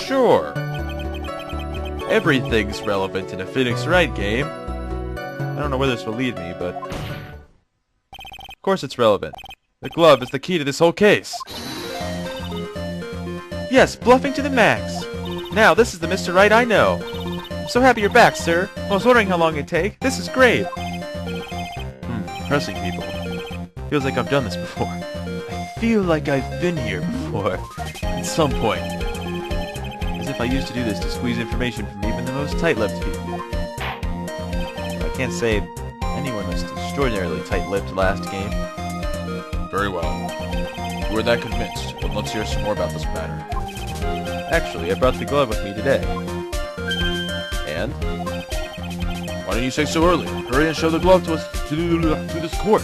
Sure. Everything's relevant in a Phoenix Wright game. I don't know where this will lead me, but... Of course it's relevant. The glove is the key to this whole case. Yes, bluffing to the max. Now, this is the Mr. Wright I know. I'm so happy you're back, sir. I was wondering how long it'd take. This is great. Pressing people. Feels like I've done this before. I feel like I've been here before. At some point. As if I used to do this to squeeze information from even the most tight-lipped people. I can't say anyone was extraordinarily tight-lipped last game. Very well. You were that convinced, then let's hear some more about this matter. Actually, I brought the glove with me today. And? Why didn't you say so earlier? Hurry and show the glove to us, to this court.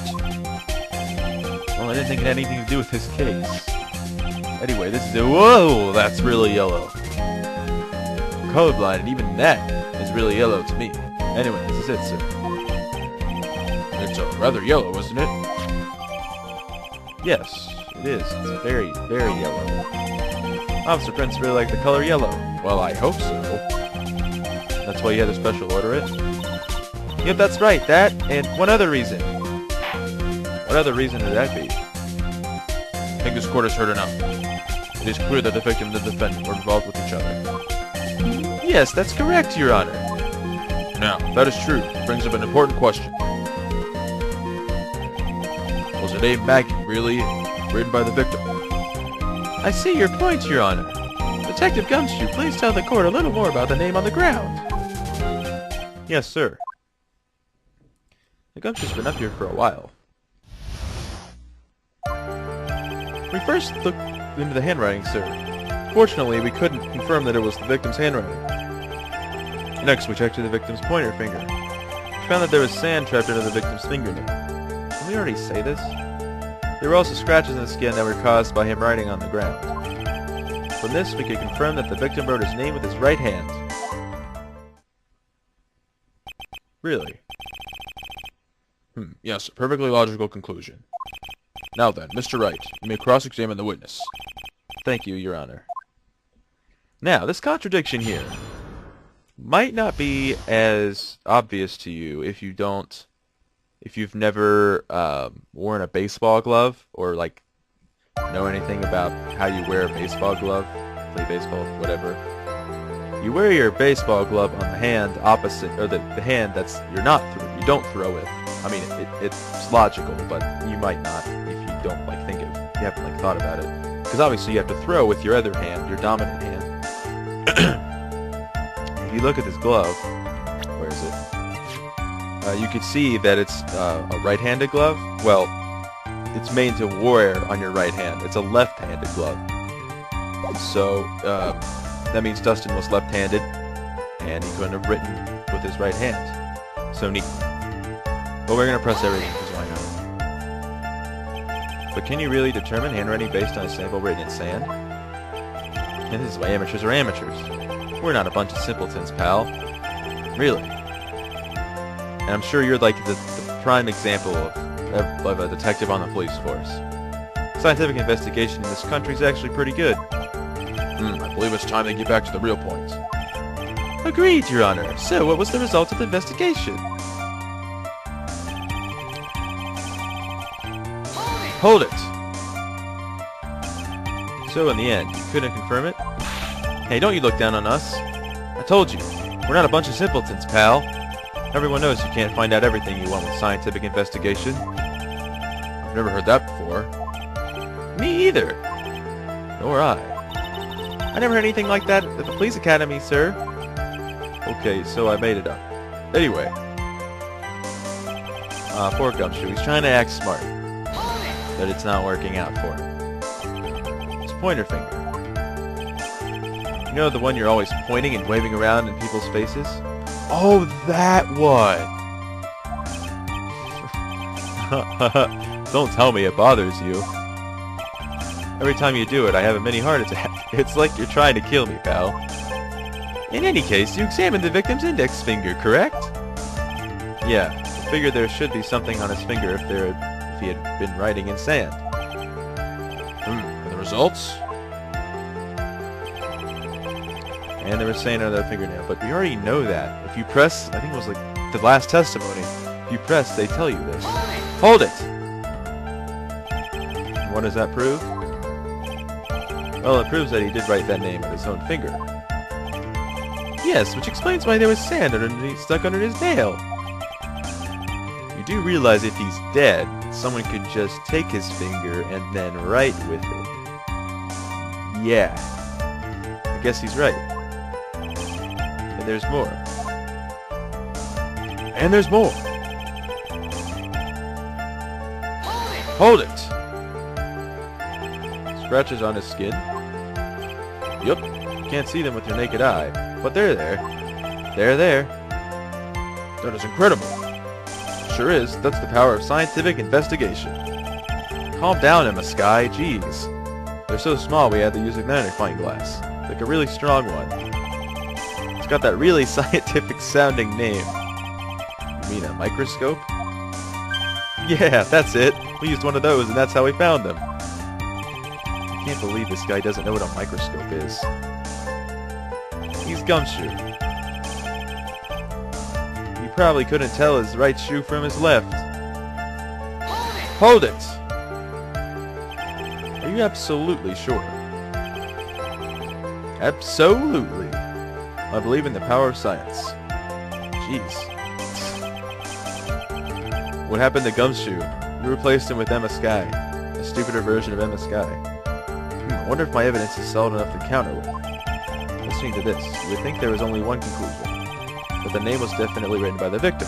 Well, I didn't think it had anything to do with this case. Anyway, this is a... Whoa! That's really yellow. I'm colorblind, and even that is really yellow to me. Anyway, this is it, sir. It's rather yellow, isn't it? Yes, it is. It's very, very yellow. Officer Prince really liked the color yellow. Well, I hope so. That's why you had to special order it? Yep, that's right. That, and one other reason. What other reason would that be? I think this court has heard enough. It is clear that the victim and the defendant were involved with each other. Yes, that's correct, Your Honor. Now, if that is true, it brings up an important question. Was the name Maggie really written by the victim? I see your point, Your Honor. Detective Gumshoe, please tell the court a little more about the name on the ground. Yes, sir. The Gumshoe's been up here for a while. We first looked into the handwriting, sir. Fortunately, we couldn't confirm that it was the victim's handwriting. Next, we checked the victim's pointer finger. We found that there was sand trapped under the victim's fingernail. Did we already say this? There were also scratches in the skin that were caused by him writing on the ground. From this, we could confirm that the victim wrote his name with his right hand. Really? Yes, a perfectly logical conclusion. Now then, Mr. Wright, you may cross-examine the witness. Thank you, Your Honor. Now, this contradiction here might not be as obvious to you if you've never worn a baseball glove or like know anything about how you wear a baseball glove, play baseball, whatever. You wear your baseball glove on the hand opposite, or the hand that's you don't throw with. I mean, it's logical, but you might not if you don't you haven't thought about it. Because obviously you have to throw with your other hand, your dominant hand. If you look at this glove, where is it? You can see that it's a right-handed glove. Well, it's made to wear on your right hand. It's a left-handed glove. So that means Dustin was left-handed, and he couldn't have written with his right hand. So neat. But we're gonna press everything because why not? But can you really determine handwriting based on a sample written in sand? And this is why amateurs are amateurs. We're not a bunch of simpletons, pal. Really. And I'm sure you're like the prime example of a detective on the police force. Scientific investigation in this country is actually pretty good. I believe it's time to get back to the real point. Agreed, Your Honor. So, what was the result of the investigation? Hold it! So, in the end, you couldn't confirm it? Hey, don't you look down on us. I told you, we're not a bunch of simpletons, pal. Everyone knows you can't find out everything you want with scientific investigation. I've never heard that before. Me either. Nor I. I never heard anything like that at the police academy, sir. Okay, so I made it up. Anyway. Poor Gumshoe. He's trying to act smart. But it's not working out for him. His pointer finger. You know the one you're always pointing and waving around in people's faces? Oh, that one! Don't tell me it bothers you. Every time you do it, I have a mini heart attack. It's like you're trying to kill me, pal. In any case, you examined the victim's index finger, correct? Yeah, I figured there should be something on his finger if he had been writing in sand. And the results? And there was sand under their fingernail, but we already know that. If you press, I think it was like the last testimony, if you press, they tell you this. Hold it! And what does that prove? Well, it proves that he did write that name with his own finger. Yes, which explains why there was sand stuck under his nail. You do realize if he's dead, someone could just take his finger and then write with it. Yeah. I guess he's right. And there's more. And there's more. Hold it! Scratches on his skin. Yup, you can't see them with your naked eye, but they're there. They're there. That is incredible. Sure is. That's the power of scientific investigation. Calm down, Emma Sky. Jeez. They're so small we had to use a magnifying glass. Like a really strong one. It's got that really scientific sounding name. You mean a microscope? Yeah, that's it. We used one of those and that's how we found them. I can't believe this guy doesn't know what a microscope is. He's Gumshoe. You probably couldn't tell his right shoe from his left. Hold it! Are you absolutely sure? Absolutely. I believe in the power of science. Jeez. What happened to Gumshoe? You replaced him with Emma Sky. A stupider version of Emma Sky. I wonder if my evidence is solid enough to counter with. Listening to this, you would think there was only one conclusion. That the name was definitely written by the victim.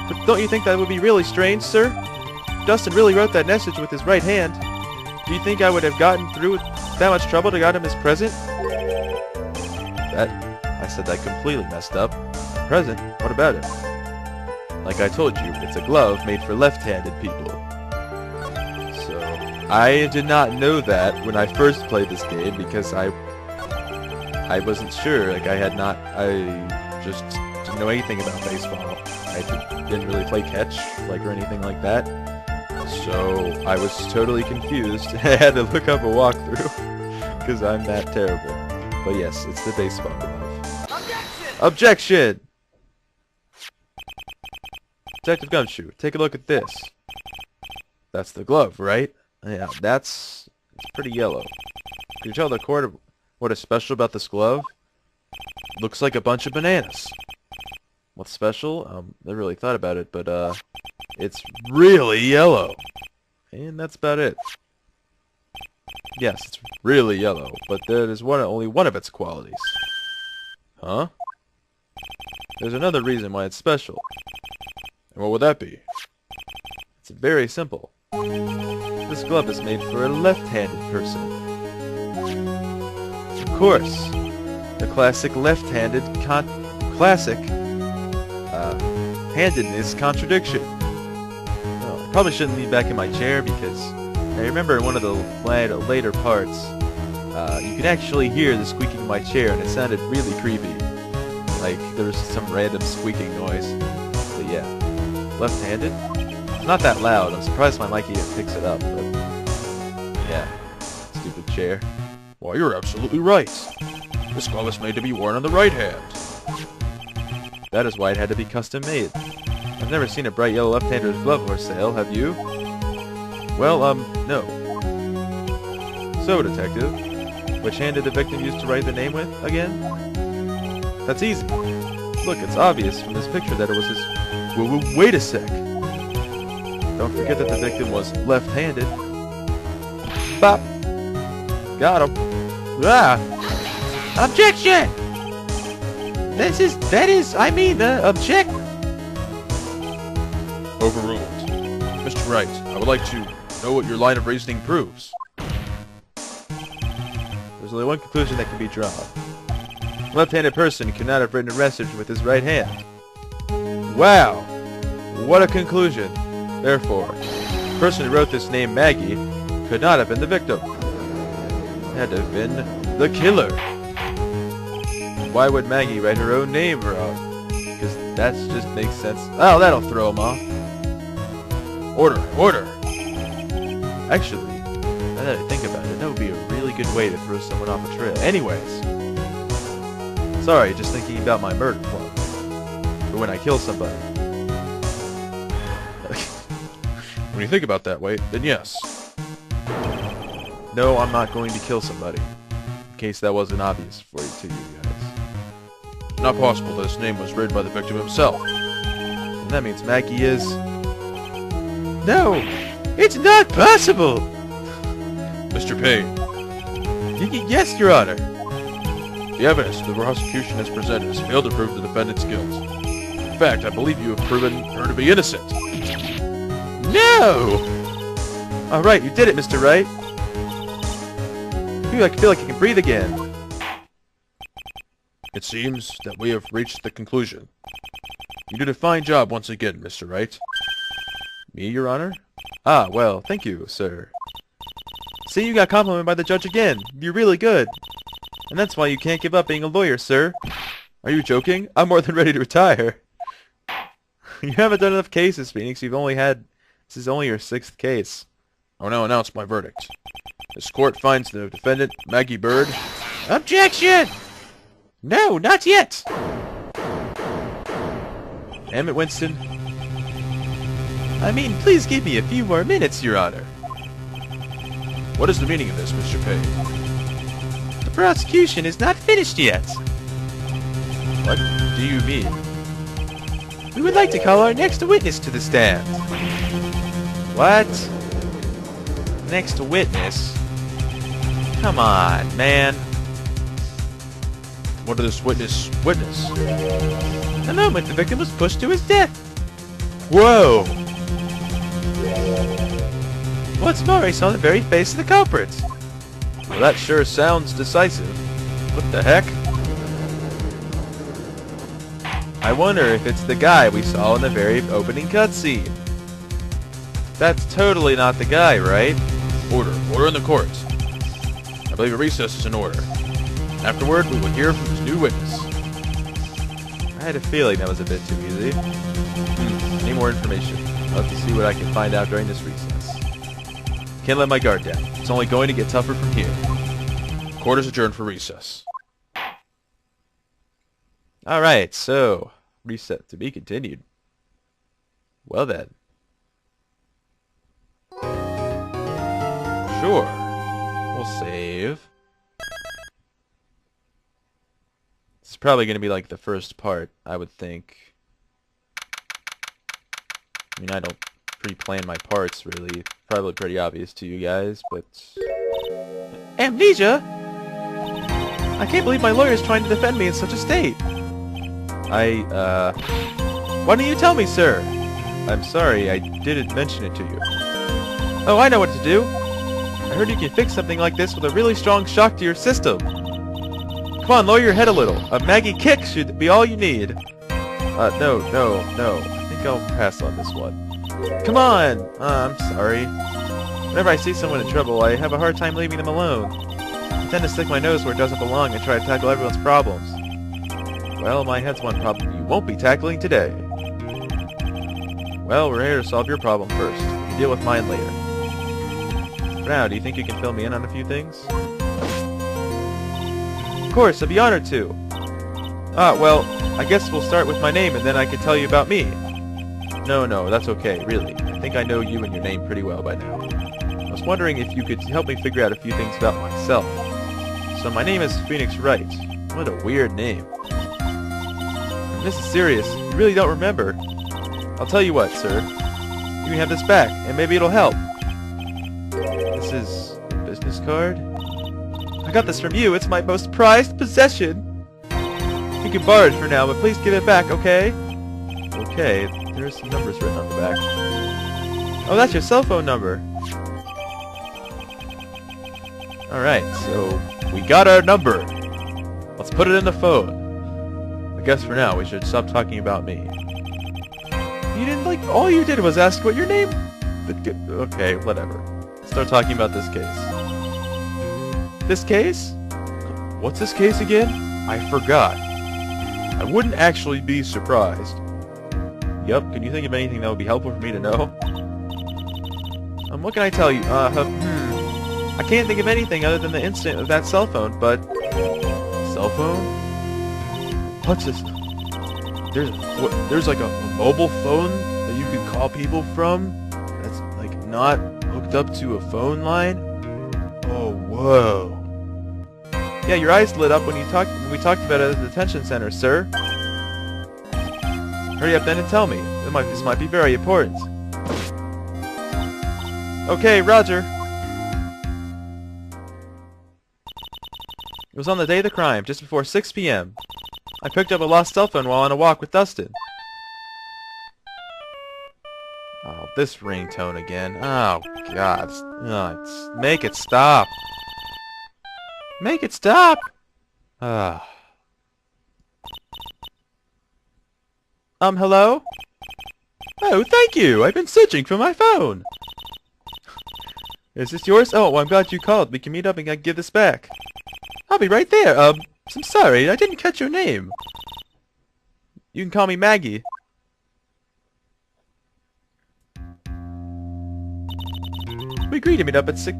But don't you think that would be really strange, sir? Dustin really wrote that message with his right hand. Do you think I would have gotten through with that much trouble to get him his present? I said that completely messed up. Present? What about it? Like I told you, it's a glove made for left-handed people. So, I did not know that when I first played this game because I wasn't sure. Like I just didn't know anything about baseball. I didn't really play catch, or anything like that. So I was totally confused. I had to look up a walkthrough because I'm that terrible. But yes, it's the baseball glove. Objection! Detective Gumshoe, take a look at this. That's the glove, right? Yeah, it's pretty yellow. Can you tell the court what is special about this glove? Looks like a bunch of bananas. What's special? Never really thought about it, but it's really yellow. And that's about it. Yes, it's really yellow, but that is only one of its qualities. Huh? There's another reason why it's special. And what would that be? It's very simple. This glove is made for a left-handed person. Of course, the classic left-handed handedness contradiction. Oh, I probably shouldn't lean back in my chair because I remember in one of the later parts, you could actually hear the squeaking in my chair and it sounded really creepy. Like there was some random squeaking noise. But yeah, left-handed? It's not that loud. I'm surprised my mic even picks it up, but yeah, stupid chair. Well, you're absolutely right. This glove is made to be worn on the right hand. That is why it had to be custom made. I've never seen a bright yellow left-hander's glove for sale, have you? Well, no. So, detective, which hand did the victim use to write the name with, again? That's easy. Look, it's obvious from this picture that it was his... Wait a sec. Don't forget that the victim was left-handed. Bop! Got him. Ah! Objection! Object! Overruled. Mr. Wright, I would like to know what your line of reasoning proves. There's only one conclusion that can be drawn. A left-handed person could not have written a message with his right hand. Wow! What a conclusion. Therefore, the person who wrote this name, Maggie, could not have been the victim. It had to have been the killer. Why would Maggie write her own name wrong? Because that just makes sense. Oh, that'll throw him off. Order! Order! Actually, now that I think about it, that would be a really good way to throw someone off a trail. Anyways, Sorry, just thinking about my murder plot. For when I kill somebody. When you think about that way, then yes. No, I'm not going to kill somebody. In case that wasn't obvious for you, to you guys. Not possible that his name was read by the victim himself. And that means Maggie is... No! It's not possible! Mr. Payne, Yes, Your Honor. the evidence the prosecution has presented has failed to prove the defendant's guilt. In fact, I believe you have proven her to be innocent. No! Alright, you did it, Mr. Wright. I feel like I can breathe again. It seems that we have reached the conclusion. You did a fine job once again, Mr. Wright. Me, Your Honor? Ah, well, thank you, sir. See, you got complimented by the judge again. You're really good. And that's why you can't give up being a lawyer, sir. Are you joking? I'm more than ready to retire. You haven't done enough cases, Phoenix. You've only had... This is only your 6th case. I will now announce my verdict. This court finds the defendant, Maggie Bird... Objection! No, not yet! Damn it, Winston. I mean, please give me a few more minutes, Your Honor. What is the meaning of this, Mr. Payne? The prosecution is not finished yet. What do you mean? We would like to call our next witness to the stand. What? Next witness? Come on, man. What did this witness witness? The moment the victim was pushed to his death. Whoa! What's more, he saw the very face of the culprit. Well, that sure sounds decisive. What the heck? I wonder if it's the guy we saw in the very opening cutscene. That's totally not the guy, right? Order. Order in the court. I believe a recess is in order. Afterward, we will hear from this new witness. I had a feeling that was a bit too easy. Need more information. I'll have to see what I can find out during this recess. Can't let my guard down. It's only going to get tougher from here. Court is adjourned for recess. Alright, so... Reset to be continued. Well then. Sure. We'll save. This is probably going to be like the first part, I would think. I mean, I don't pre-plan my parts, really. Probably pretty obvious to you guys, but... Amnesia? I can't believe my lawyer is trying to defend me in such a state. Why don't you tell me, sir? I'm sorry, I didn't mention it to you. Oh, I know what to do. I heard you can fix something like this with a really strong shock to your system. Come on, lower your head a little. A Maggie kick should be all you need. No. I think I'll pass on this one. Come on! I'm sorry. Whenever I see someone in trouble, I have a hard time leaving them alone. I tend to stick my nose where it doesn't belong and try to tackle everyone's problems. Well, my head's one problem you won't be tackling today. Well, we're here to solve your problem first. You can deal with mine later. For now, do you think you can fill me in on a few things? Of course, I'd be honored to. Well, I guess we'll start with my name and then I can tell you about me. No, that's okay, really. I think I know you and your name pretty well by now. I was wondering if you could help me figure out a few things about myself. So my name is Phoenix Wright. What a weird name. This is serious. You really don't remember. I'll tell you what, sir. You can have this back, and maybe it'll help. This is a business card? I got this from you. It's my most prized possession. You can borrow it for now, but please give it back, okay? Okay, there's some numbers written on the back. Oh, that's your cell phone number. Alright, so we got our number. Let's put it in the phone. I guess for now we should stop talking about me. You didn't all you did was ask what your name... Okay, whatever. Start talking about this case. This case? What's this case again? I forgot. I wouldn't actually be surprised. Yup, can you think of anything that would be helpful for me to know? What can I tell you? I can't think of anything other than the incident of that cell phone, but... Cell phone? What's this? There's like a mobile phone that you can call people from that's like not hooked up to a phone line? Oh, whoa. Yeah, your eyes lit up when we talked about it at the detention center, sir. Hurry up then and tell me. This might be very important. Okay, Roger. It was on the day of the crime, just before 6 p.m. I picked up a lost cell phone while on a walk with Dustin. Oh, this ringtone again. Oh, God. Make it stop. Make it stop! Hello? Oh, thank you! I've been searching for my phone! Is this yours? Oh, well, I'm glad you called. We can meet up and I can give this back. I'll be right there. I'm sorry, I didn't catch your name. You can call me Maggie. We agreed to meet up at 6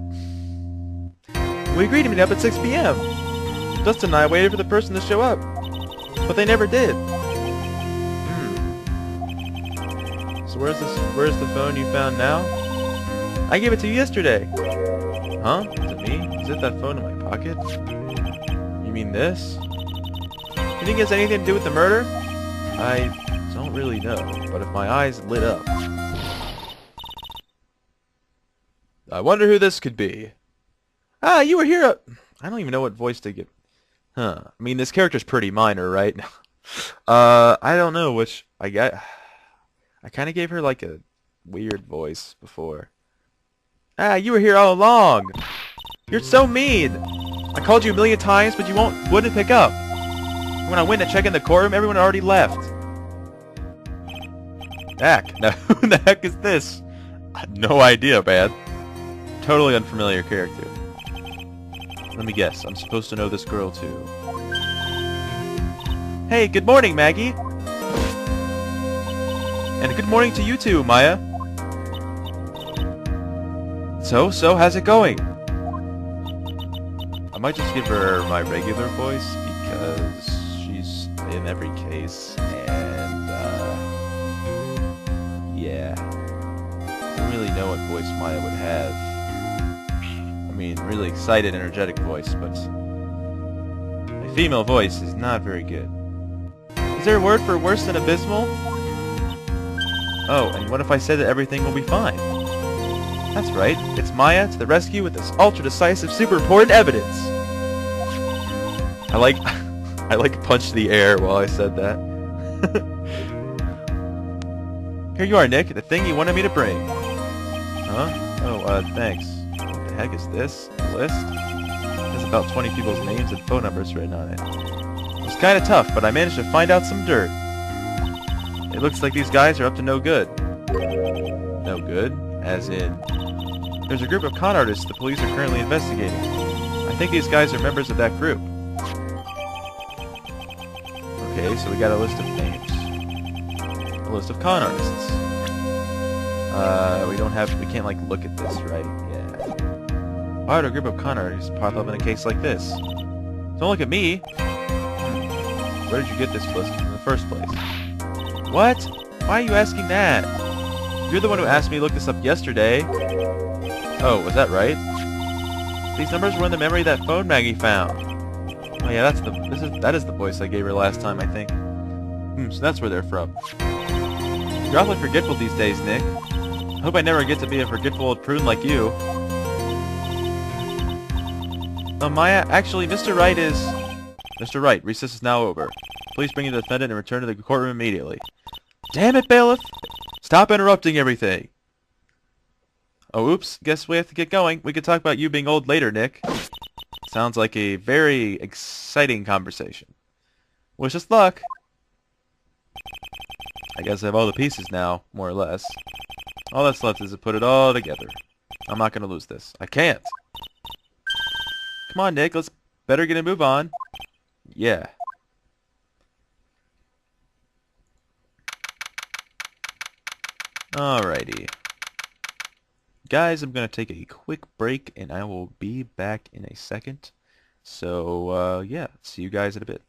p.m. Dustin and I waited for the person to show up, but they never did. So where's the phone you found now? I gave it to you yesterday. Huh? To me? Is it that phone in my pocket? You mean this? You think it has anything to do with the murder? I don't really know, but if my eyes lit up... I wonder who this could be. Ah, you were here. I don't even know what voice to give. Huh. I mean, this character's pretty minor, right? I don't know which. I kind of gave her like a weird voice before. Ah, you were here all along. You're so mean. I called you a million times, but you wouldn't pick up. When I went to check in the courtroom, everyone had already left. Heck, now who the heck is this? I have no idea, man. Totally unfamiliar character. Let me guess, I'm supposed to know this girl too. Hey, good morning, Maggie! And good morning to you too, Maya. So, how's it going? I might just give her my regular voice, because she's in every case, and, yeah. I don't really know what voice Maya would have. I mean, really excited, energetic voice, but my female voice is not very good. Is there a word for worse than abysmal? Oh, and what if I said that everything will be fine? That's right, it's Maya to the rescue with this ultra-decisive, super important evidence! I punched the air while I said that. Here you are, Nick, the thing you wanted me to bring. Huh? Oh, thanks. What the heck is this? A list? There's about 20 people's names and phone numbers written on it. It was kinda tough, but I managed to find out some dirt. It looks like these guys are up to no good. No good? As in... There's a group of con artists the police are currently investigating. I think these guys are members of that group. Okay, so we got a list of names. A list of con artists. We can't like look at this, right? Yeah. Why would a group of con artists pop up in a case like this? Don't look at me! Where did you get this list in the first place? What? Why are you asking that? You're the one who asked me to look this up yesterday. Oh, was that right? These numbers were in the memory that phone Maggie found. Oh yeah, that is the voice I gave her last time, I think. So that's where they're from. You're awfully forgetful these days, Nick. I hope I never get to be a forgetful old prune like you. Oh, Maya, actually, Mr. Wright is... Mr. Wright, recess is now over. Please bring in the defendant and return to the courtroom immediately. Damn it, bailiff! Stop interrupting everything! Oh, oops. Guess we have to get going. We could talk about you being old later, Nick. Sounds like a very exciting conversation. Wish us luck. I guess I have all the pieces now, more or less. All that's left is to put it all together. I'm not going to lose this. I can't. Come on, Nick. Let's better get a move on. Yeah. Alrighty. Guys, I'm going to take a quick break, and I will be back in a second. So, yeah, see you guys in a bit.